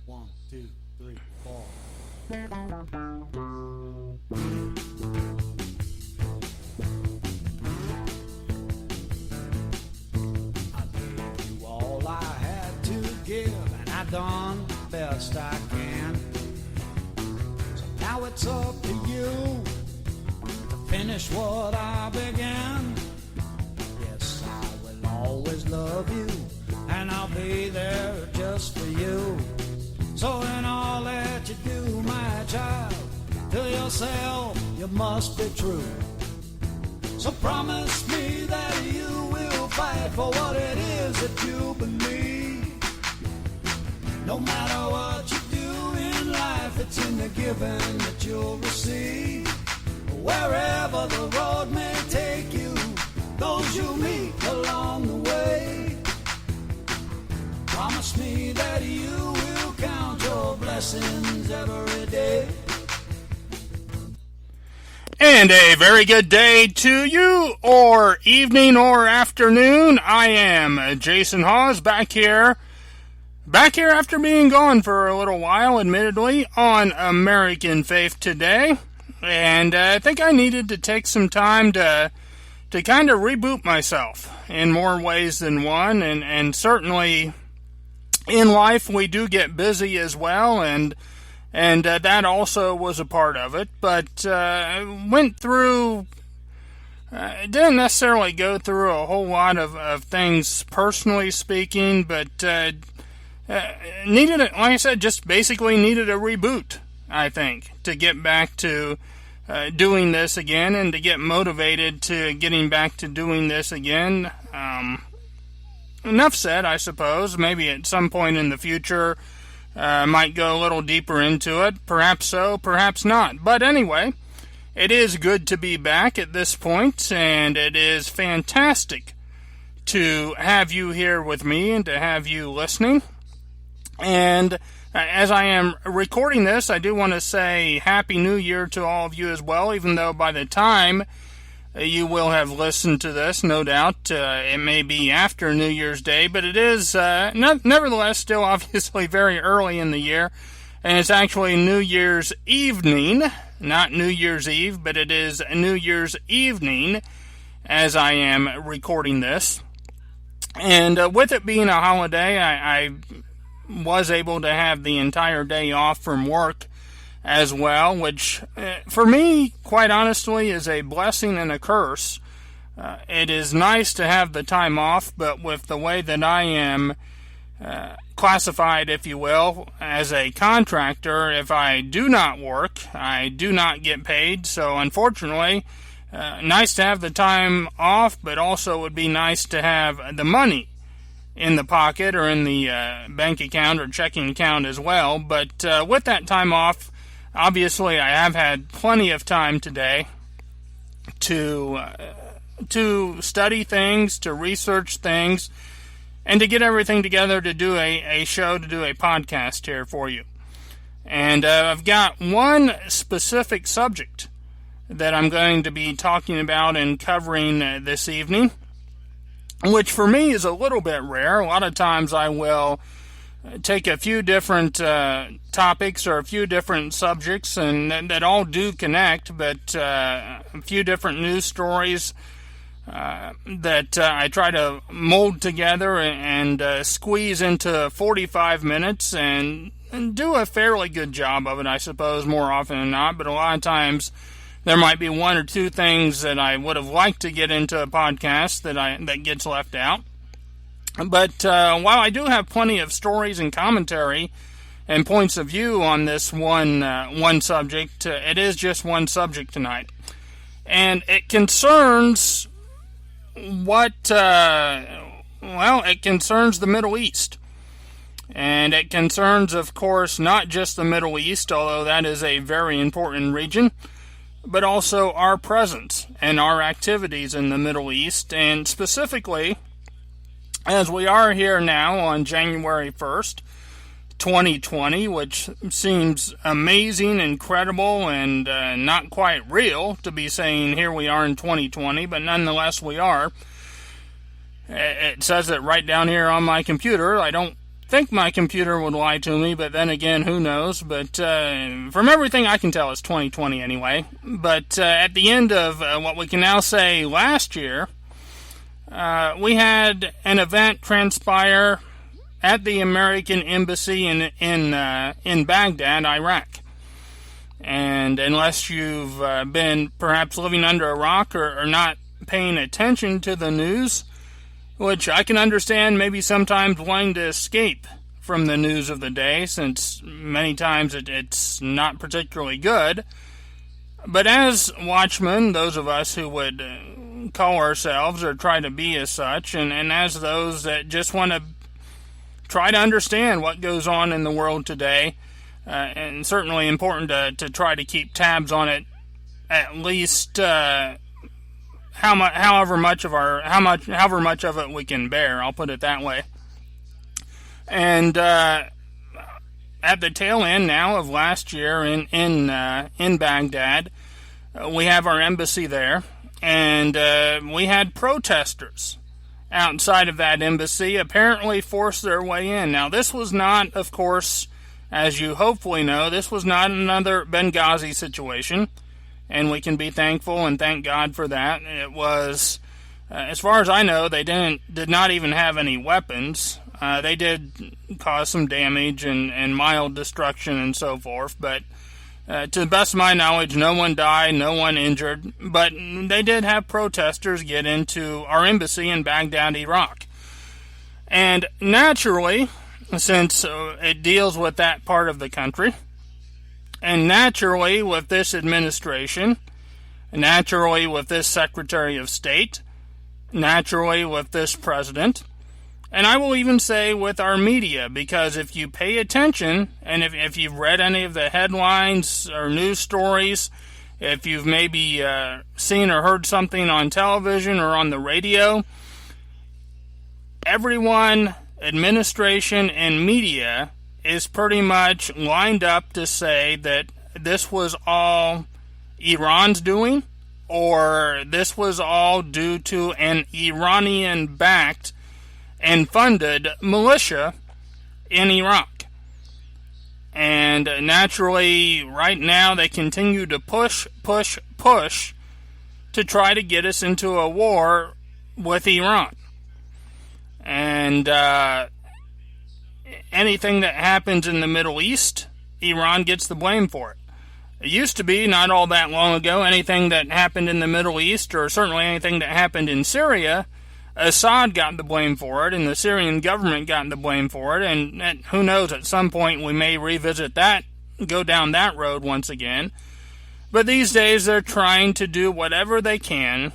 1, 2, 3, 4. I gave you all I had to give, and I done the best I can. So now it's up to you to finish what I began. Yes, I will always love you, and I'll be there just for you. So in all that you do, my child, to yourself you must be true. So promise me that you will fight for what it is that you believe. No matter what you do in life, it's in the giving that you'll receive. Wherever the road may take you, those you meet along the way, promise me that you will count your blessings every day. And a very good day to you, or evening, or afternoon. I am Jason Hawes, back here after being gone for a little while, admittedly, on American Faith Today. And I think I needed to take some time to kind of reboot myself in more ways than one, and certainly in life we do get busy as well, and that also was a part of it, but went through, didn't necessarily go through a whole lot of things personally speaking, but needed, like I said, just basically needed a reboot, I think, to get back to doing this again, and to get motivated to getting back to doing this again. Enough said, I suppose. Maybe at some point in the future, might go a little deeper into it. Perhaps so, perhaps not. But anyway, it is good to be back at this point, and it is fantastic to have you here with me and to have you listening. And as I am recording this, I do want to say Happy New Year to all of you as well, even though by the time you will have listened to this, no doubt, it may be after New Year's Day, but it is nevertheless still obviously very early in the year, and it's actually New Year's evening, not New Year's Eve, but it is New Year's evening as I am recording this. And with it being a holiday, I was able to have the entire day off from work as well, which for me, quite honestly, is a blessing and a curse. It is nice to have the time off, but with the way that I am classified, if you will, as a contractor, if I do not work, I do not get paid. So unfortunately, nice to have the time off, but also it would be nice to have the money in the pocket or in the bank account or checking account as well. But with that time off, obviously I have had plenty of time today to study things, to research things, and to get everything together to do a show, to do a podcast here for you. And I've got one specific subject that I'm going to be talking about and covering this evening, which for me is a little bit rare. A lot of times I will take a few different topics or a few different subjects, and that all do connect, but a few different news stories that I try to mold together and squeeze into 45 minutes and do a fairly good job of it, I suppose, more often than not. But a lot of times there might be one or two things that I would have liked to get into a podcast that gets left out. But while I do have plenty of stories and commentary and points of view on this one subject, it is just one subject tonight. And it concerns it concerns the Middle East. And it concerns, of course, not just the Middle East, although that is a very important region, but also our presence and our activities in the Middle East, and specifically, as we are here now on January 1st, 2020, which seems amazing, incredible, and not quite real to be saying here we are in 2020, but nonetheless we are. It says it right down here on my computer. I don't think my computer would lie to me, but then again, who knows? But from everything I can tell, it's 2020 anyway. But at the end of what we can now say last year, we had an event transpire at the American Embassy in Baghdad, Iraq. And unless you've been perhaps living under a rock or not paying attention to the news, which I can understand maybe sometimes wanting to escape from the news of the day, since many times it's not particularly good. But as watchmen, those of us who would call ourselves or try to be as such, and as those that just want to try to understand what goes on in the world today, and certainly important to try to keep tabs on it, at least however much of it we can bear. I'll put it that way. And at the tail end now of last year in Baghdad, we have our embassy there, and we had protesters outside of that embassy apparently force their way in. Now, this was not, of course, as you hopefully know, this was not another Benghazi situation, and we can be thankful and thank God for that. It was, as far as I know, they did not even have any weapons. They did cause some damage and mild destruction and so forth, but to the best of my knowledge, no one died, no one injured, but they did have protesters get into our embassy in Baghdad, Iraq. And naturally, since it deals with that part of the country, and naturally with this administration, naturally with this Secretary of State, naturally with this president, and I will even say with our media, because if you pay attention, and if you've read any of the headlines or news stories, if you've maybe seen or heard something on television or on the radio, everyone, administration, and media is pretty much lined up to say that this was all Iran's doing, or this was all due to an Iranian-backed and funded militia in Iraq. And naturally, right now, they continue to push to try to get us into a war with Iran. And anything that happens in the Middle East, Iran gets the blame for it. It used to be, not all that long ago, anything that happened in the Middle East, or certainly anything that happened in Syria, Assad got the blame for it, and the Syrian government got the blame for it, and who knows, at some point we may revisit that, go down that road once again. But these days they're trying to do whatever they can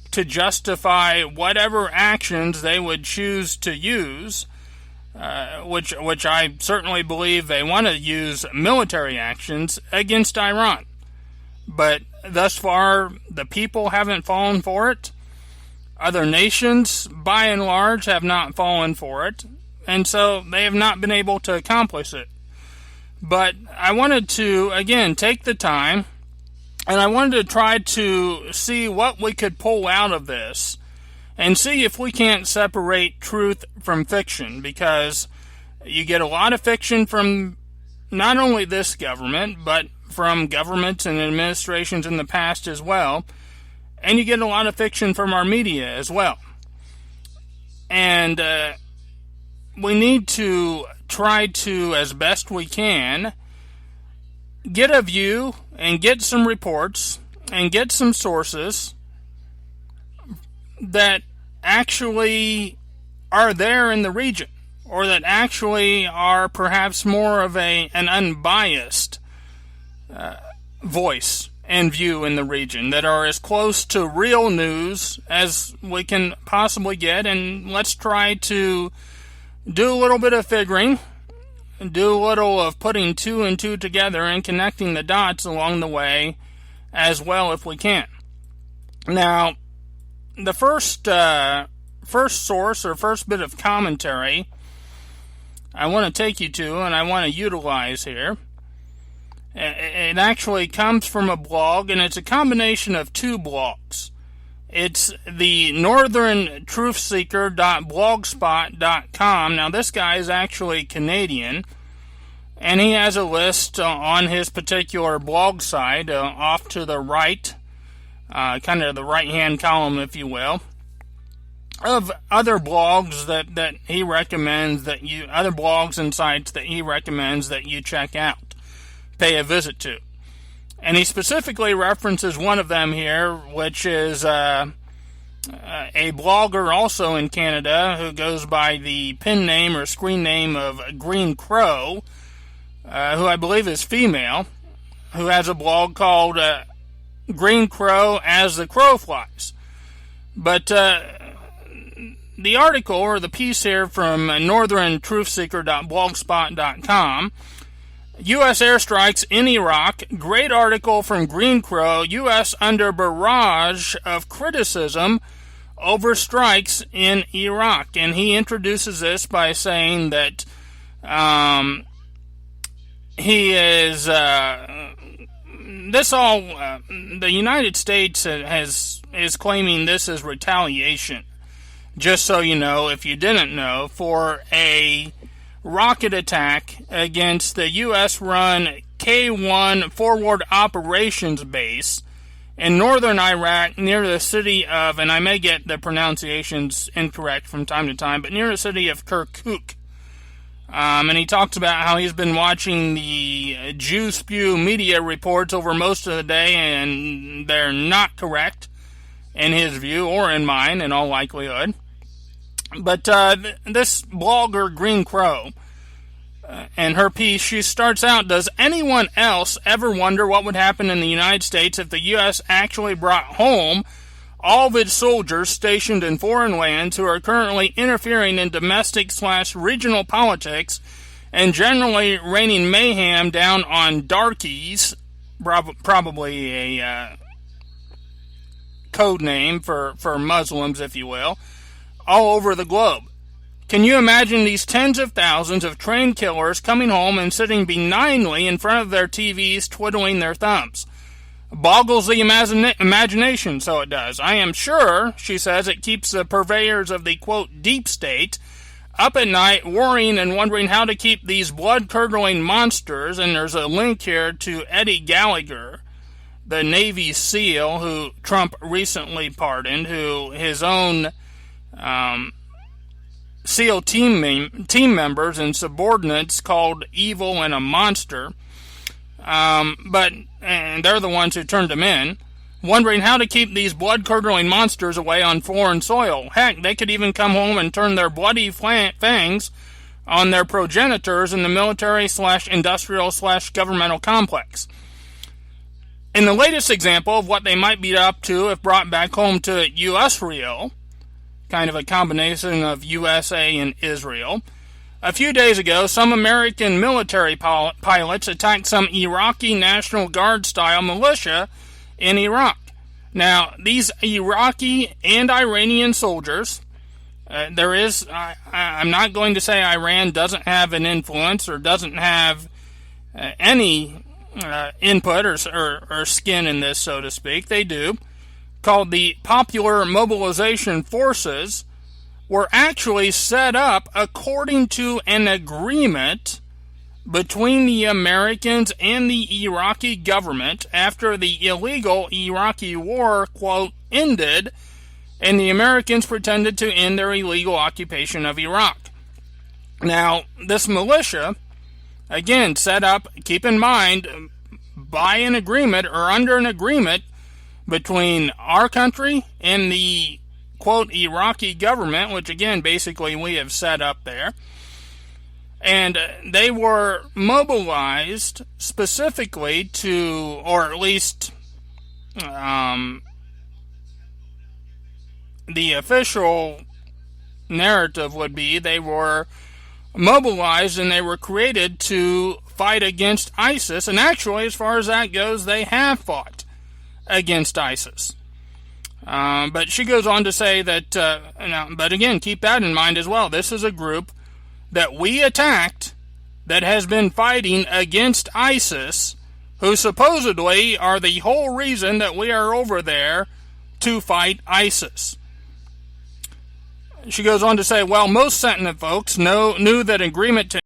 to justify whatever actions they would choose to use, which I certainly believe they want to use military actions against Iran. But thus far, the people haven't fallen for it. Other nations, by and large, have not fallen for it, and so they have not been able to accomplish it. But I wanted to, again, take the time, and I wanted to try to see what we could pull out of this, and see if we can't separate truth from fiction, because you get a lot of fiction from not only this government, but from governments and administrations in the past as well, and you get a lot of fiction from our media as well. And we need to try to, as best we can, get a view and get some reports and get some sources that actually are there in the region, or that actually are perhaps more of an unbiased voice and view in the region, that are as close to real news as we can possibly get. And let's try to do a little bit of figuring, do a little of putting two and two together and connecting the dots along the way as well if we can. Now, the first source or first bit of commentary I want to take you to and I want to utilize here, it actually comes from a blog, and it's a combination of two blogs. It's the northerntruthseeker.blogspot.com. Now, this guy is actually Canadian, and he has a list on his particular blog site, off to the right, kind of the right-hand column, if you will, of other blogs that he recommends other blogs and sites that he recommends that you check out, pay a visit to. And he specifically references one of them here, which is a blogger also in Canada who goes by the pen name or screen name of Green Crow, who I believe is female, who has a blog called Green Crow as the Crow Flies. But the article or the piece here from northerntruthseeker.blogspot.com, U.S. airstrikes in Iraq, great article from Green Crow, U.S. under barrage of criticism over strikes in Iraq. And he introduces this by saying that he is, the United States is claiming this as retaliation. Just so you know, if you didn't know, for a rocket attack against the U.S.-run K-1 Forward Operations Base in northern Iraq near the city of, and I may get the pronunciations incorrect from time to time, but near the city of Kirkuk. And he talks about how he's been watching the Jew spew media reports over most of the day, and they're not correct in his view, or in mine, in all likelihood. But this blogger, Green Crow, and her piece, she starts out, does anyone else ever wonder what would happen in the United States if the U.S. actually brought home all of its soldiers stationed in foreign lands who are currently interfering in domestic/regional politics and generally raining mayhem down on darkies, probably a code name for Muslims, if you will, all over the globe? Can you imagine these tens of thousands of trained killers coming home and sitting benignly in front of their TVs twiddling their thumbs? Boggles the imagination, so it does. I am sure, she says, it keeps the purveyors of the, quote, deep state up at night worrying and wondering how to keep these blood-curdling monsters, and there's a link here to Eddie Gallagher, the Navy SEAL who Trump recently pardoned, who his own SEAL team members and subordinates called evil and a monster, and they're the ones who turned him in, wondering how to keep these blood-curdling monsters away on foreign soil. Heck, they could even come home and turn their bloody fangs on their progenitors in the military/industrial/governmental complex. In the latest example of what they might be up to if brought back home to U.S. real, kind of a combination of USA and Israel, a few days ago, some American military pilots attacked some Iraqi National Guard-style militia in Iraq. Now, these Iraqi and Iranian soldiers, I'm not going to say Iran doesn't have an influence or doesn't have any input or skin in this, so to speak. They do. Called the Popular Mobilization Forces, were actually set up according to an agreement between the Americans and the Iraqi government after the illegal Iraqi war, quote, ended, and the Americans pretended to end their illegal occupation of Iraq. Now, this militia, again, set up, keep in mind, by an agreement or under an agreement between our country and the, quote, Iraqi government, which again, basically we have set up there. And they were mobilized specifically to, or at least the official narrative would be, they were mobilized and they were created to fight against ISIS. And actually, as far as that goes, they have fought against ISIS. But she goes on to say that, but again, keep that in mind as well. This is a group that we attacked that has been fighting against ISIS, who supposedly are the whole reason that we are over there to fight ISIS. She goes on to say, well, most Sentinel folks knew that agreement to